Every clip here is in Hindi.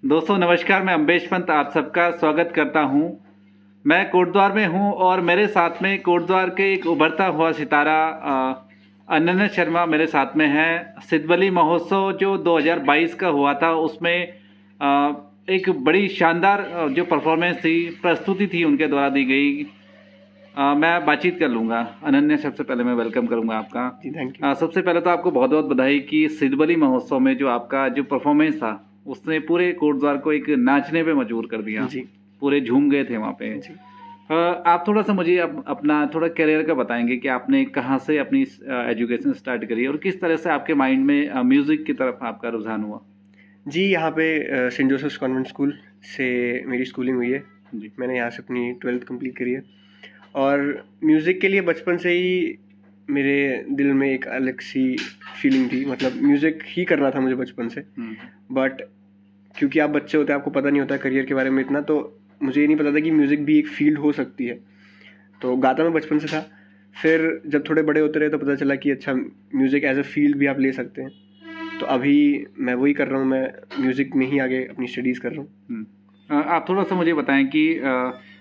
दोस्तों नमस्कार, मैं अम्बेश पंत आप सबका स्वागत करता हूं। मैं कोटद्वार में हूं और मेरे साथ में कोटद्वार के एक उभरता हुआ सितारा अनन्या शर्मा मेरे साथ में है। सिद्धबली महोत्सव जो 2022 का हुआ था उसमें एक बड़ी शानदार जो परफॉर्मेंस थी, प्रस्तुति थी उनके द्वारा दी गई। मैं बातचीत कर लूँगा। अनन्या, सबसे पहले मैं वेलकम करूँगा आपका। जी, थैंक यू। सबसे पहले तो आपको बहुत बहुत बधाई कि सिद्धबली महोत्सव में जो आपका जो परफॉर्मेंस था उसने पूरे कोटद्वार को एक नाचने पे मजबूर कर दिया। जी। पूरे झूम गए थे वहाँ पे। जी। आप थोड़ा सा मुझे अपना थोड़ा करियर का बताएंगे कि आपने कहाँ से अपनी एजुकेशन स्टार्ट करी और किस तरह से आपके माइंड में म्यूज़िक की तरफ आपका रुझान हुआ? जी, यहाँ पे सेंट जोसेफ्स कॉन्वेंट स्कूल से मेरी स्कूलिंग हुई है। जी। मैंने यहाँ से अपनी 12th कंप्लीट करी है और म्यूज़िक के लिए बचपन से ही मेरे दिल में एक अलग सी फीलिंग थी। मतलब म्यूज़िक ही करना था मुझे बचपन से। बट क्योंकि आप बच्चे होते हैं, आपको पता नहीं होता करियर के बारे में इतना, तो मुझे ये नहीं पता था कि म्यूज़िक भी एक फील्ड हो सकती है। तो गाता मैं बचपन से था। फिर जब थोड़े बड़े होते रहे तो पता चला कि अच्छा, म्यूज़िक एज अ फील्ड भी आप ले सकते हैं। तो अभी मैं वही कर रहा हूँ, मैं म्यूज़िक में ही आगे अपनी स्टडीज़ कर रहा हूँ। आप थोड़ा सा मुझे बताएं कि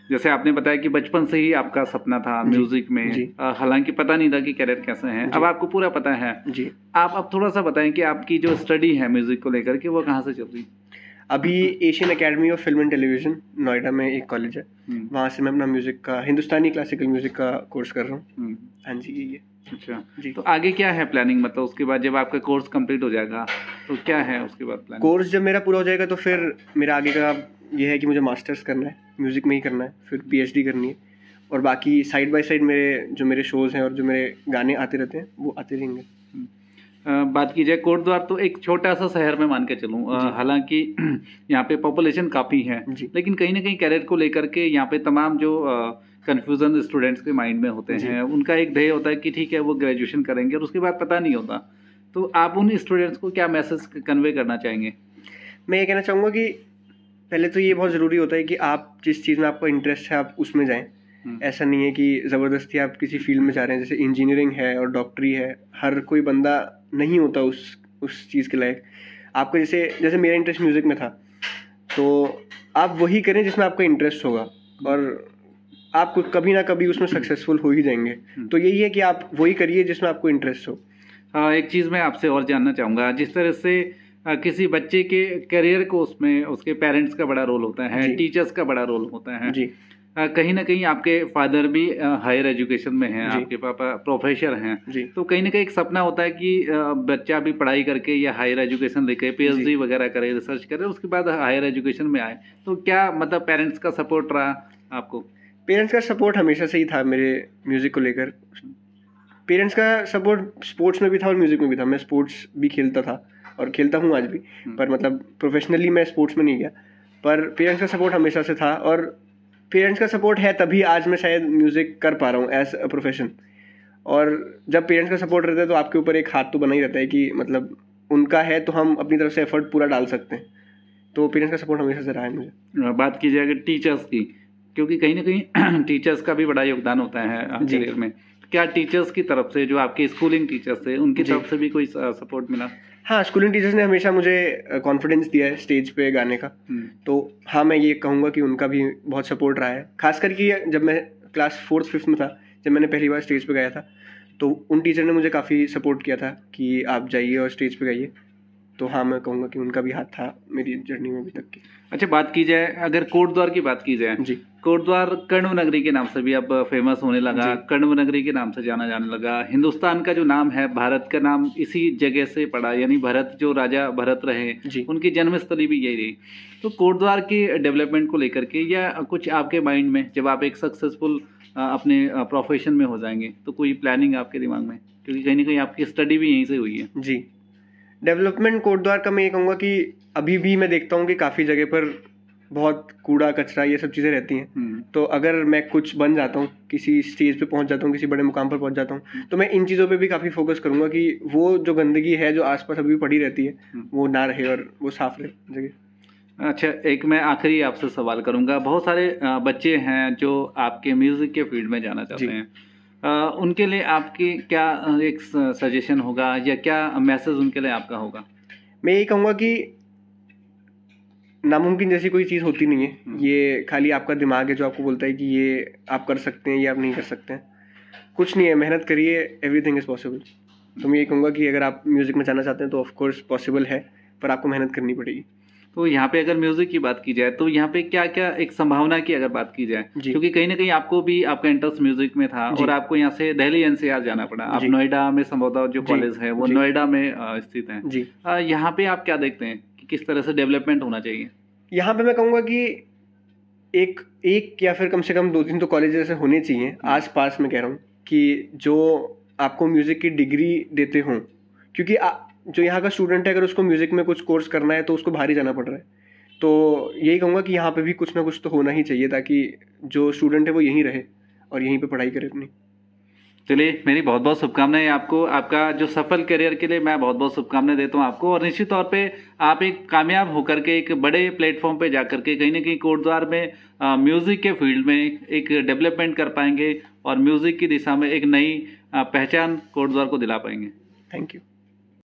जैसे आपने बताया कि बचपन से ही आपका सपना था म्यूजिक में। हालांकि पता नहीं था कि करियर कैसे है, अब आपको पूरा पता है। जी। आप अब थोड़ा सा बताएं कि आपकी जो स्टडी है म्यूजिक को लेकर के वो कहाँ से चल रही? अभी Asian academy of film and television Noida में एक कॉलेज है, वहाँ से मैं अपना म्यूज़िक का, हिंदुस्तानी क्लासिकल म्यूज़िक का कोर्स कर रहा हूँ। हाँ जी, ये अच्छा जी। तो आगे क्या है प्लानिंग? मतलब उसके बाद जब आपका कोर्स कंप्लीट हो जाएगा तो क्या है उसके बाद प्लानिंग? कोर्स जब मेरा पूरा हो जाएगा तो फिर मेरा आगे का ये है कि मुझे मास्टर्स करना है, म्यूज़िक में ही करना है, फिर पीएचडी करनी है और बाकी साइड बाय साइड मेरे शोज़ हैं और जो मेरे गाने आते रहते हैं वो आते रहेंगे। बात की जाए कोटद्वार तो एक छोटा सा शहर में मान के चलूँ, हालांकि यहाँ पे पॉपुलेशन काफ़ी है, लेकिन कहीं ना कहीं कैरियर को लेकर के यहाँ पे तमाम जो कंफ्यूजन स्टूडेंट्स के माइंड में होते हैं, उनका एक ध्येय होता है कि ठीक है वो ग्रेजुएशन करेंगे और उसके बाद पता नहीं होता। तो आप उन स्टूडेंट्स को क्या मैसेज कन्वे करना चाहेंगे? मैं ये कहना चाहूँगा कि पहले तो ये बहुत ज़रूरी होता है कि आप जिस चीज़ में आपको इंटरेस्ट है आप उसमें जाएं। ऐसा नहीं है कि ज़बरदस्ती आप किसी फील्ड में जा रहे हैं। जैसे इंजीनियरिंग है और डॉक्टरी है, हर कोई बंदा नहीं होता उस चीज़ के लायक। आपको जैसे मेरा इंटरेस्ट म्यूज़िक में था, तो आप वही करें जिसमें आपका इंटरेस्ट होगा और आप कभी ना कभी उसमें सक्सेसफुल हो ही जाएंगे। तो यही है कि आप वही करिए जिसमें आपको इंटरेस्ट हो। एक चीज़ मैं आपसे और जानना चाहूँगा, जिस तरह से किसी बच्चे के करियर को उसमें उसके पेरेंट्स का बड़ा रोल होता है, टीचर्स का बड़ा रोल होता है। जी। कहीं ना कहीं आपके फादर भी हायर एजुकेशन में हैं, आपके पापा प्रोफेसर हैं, तो कहीं ना कहीं एक सपना होता है कि बच्चा भी पढ़ाई करके या हायर एजुकेशन लेके पीएचडी वगैरह करे, रिसर्च करे, उसके बाद हायर एजुकेशन में आए। तो क्या मतलब पेरेंट्स का सपोर्ट रहा आपको? पेरेंट्स का सपोर्ट हमेशा से ही था मेरे म्यूज़िक को लेकर। पेरेंट्स का सपोर्ट स्पोर्ट्स में भी था और म्यूज़िक में भी था। मैं स्पोर्ट्स भी खेलता था और खेलता हूँ आज भी, पर मतलब प्रोफेशनली मैं स्पोर्ट्स में नहीं गया। पर पेरेंट्स का सपोर्ट हमेशा से था और पेरेंट्स का सपोर्ट है तभी आज मैं शायद म्यूज़िक कर पा रहा हूँ एज अ प्रोफेशन। और जब पेरेंट्स का सपोर्ट रहता है तो आपके ऊपर एक हाथ तो बना ही रहता है कि मतलब उनका है तो हम अपनी तरफ से एफर्ट पूरा डाल सकते हैं। तो पेरेंट्स का सपोर्ट हमेशा से रहा है मुझे। बात की जाए अगर टीचर्स की, क्योंकि कहीं ना कहीं टीचर्स का भी बड़ा योगदान होता है करियर में, क्या टीचर्स की तरफ से, जो आपके स्कूलिंग टीचर्स थे, उनकी तरफ से भी कोई सपोर्ट मिला? हाँ, स्कूलिंग टीचर्स ने हमेशा मुझे कॉन्फिडेंस दिया है स्टेज पे गाने का। तो हाँ, मैं ये कहूँगा कि उनका भी बहुत सपोर्ट रहा है। खासकर कि जब मैं क्लास 4th 5th में था, जब मैंने पहली बार स्टेज पे गाया था, तो उन टीचर ने मुझे काफ़ी सपोर्ट किया था कि आप जाइए और स्टेज पे गाइए। तो हाँ, मैं कहूँगा कि उनका भी हाथ था मेरी जर्नी में अभी तक की। अच्छा, बात की जाए अगर कोटद्वार की बात की जाए, कोटद्वार कण्व नगरी के नाम से भी अब फेमस होने लगा, कण्व नगरी के नाम से जाना जाने लगा। हिंदुस्तान का जो नाम है, भारत का नाम इसी जगह से पड़ा, यानी भरत, जो राजा भरत रहे, उनकी जन्मस्थली भी यही रही। तो कोटद्वार की डेवलपमेंट को लेकर के या कुछ आपके माइंड में, जब आप एक सक्सेसफुल अपने प्रोफेशन में हो जाएंगे, तो कोई प्लानिंग आपके दिमाग में? क्योंकि कहीं ना कहीं आपकी स्टडी भी यहीं से हुई है। जी, डेवलपमेंट कोटद्वार का मैं ये कहूँगा कि अभी भी मैं देखता हूँ कि काफ़ी जगह पर बहुत कूड़ा कचरा ये सब चीज़ें रहती हैं। तो अगर मैं कुछ बन जाता हूँ, किसी स्टेज पे पहुँच जाता हूँ, किसी बड़े मुकाम पर पहुँच जाता हूँ, तो मैं इन चीज़ों पे भी काफ़ी फोकस करूँगा कि वो जो गंदगी है जो आसपास अभी भी पड़ी रहती है वो ना रहे और वो साफ रहे जगह। अच्छा, एक मैं आखिरी आपसे सवाल करूँगा। बहुत सारे बच्चे हैं जो आपके म्यूज़िक के फील्ड में जाना चाहते हैं, उनके लिए आपकी क्या एक सजेशन होगा या क्या मैसेज उनके लिए आपका होगा? मैं ये कहूँगा कि नामुमकिन जैसी कोई चीज़ होती नहीं है, ये खाली आपका दिमाग है जो आपको बोलता है कि ये आप कर सकते हैं, ये आप नहीं कर सकते हैं। कुछ नहीं है, मेहनत करिए, एवरीथिंग इज़ पॉसिबल। तो मैं ये कहूँगा कि अगर आप म्यूज़िक में जाना चाहते हैं तो ऑफ कोर्स पॉसिबल है, पर आपको मेहनत करनी पड़ेगी। तो यहाँ पे अगर म्यूजिक की बात की जाए तो यहाँ पे क्या क्या एक संभावना की अगर बात की जाए, क्योंकि कहीं ना कहीं आपको भी आपका इंटरेस्ट म्यूजिक में था और आपको यहाँ से दिल्ली एनसीआर जाना पड़ा, आप नोएडा में संभवतः जो कॉलेज है वो नोएडा में स्थित है, यहाँ पे आप क्या देखते हैं कि किस तरह से डेवलपमेंट होना चाहिए? यहाँ पे मैं कहूँगा कि एक या फिर कम से कम 2-3 तो कॉलेज ऐसे होने चाहिए आस पास, मैं कह रहा हूँ, कि जो आपको म्यूज़िक की डिग्री देते हों, क्योंकि जो यहाँ का स्टूडेंट है अगर उसको म्यूज़िक में कुछ कोर्स करना है तो उसको बाहर ही जाना पड़ रहा है। तो यही कहूँगा कि यहाँ पे भी कुछ ना कुछ तो होना ही चाहिए ताकि जो स्टूडेंट है वो यहीं रहे और यहीं पे पढ़ाई करे अपनी। चलिए, मेरी बहुत बहुत शुभकामनाएं आपको, आपका जो सफल करियर के लिए मैं बहुत बहुत शुभकामनाएं देता हूं आपको, और निश्चित तौर पे आप एक कामयाब होकर के एक बड़े प्लेटफॉर्म पे जाकर के कहीं ना कहीं कोटद्वार में म्यूज़िक के फील्ड में एक डेवलपमेंट कर पाएंगे और म्यूज़िक की दिशा में एक नई पहचान कोटद्वार को दिला पाएंगे। Thank you.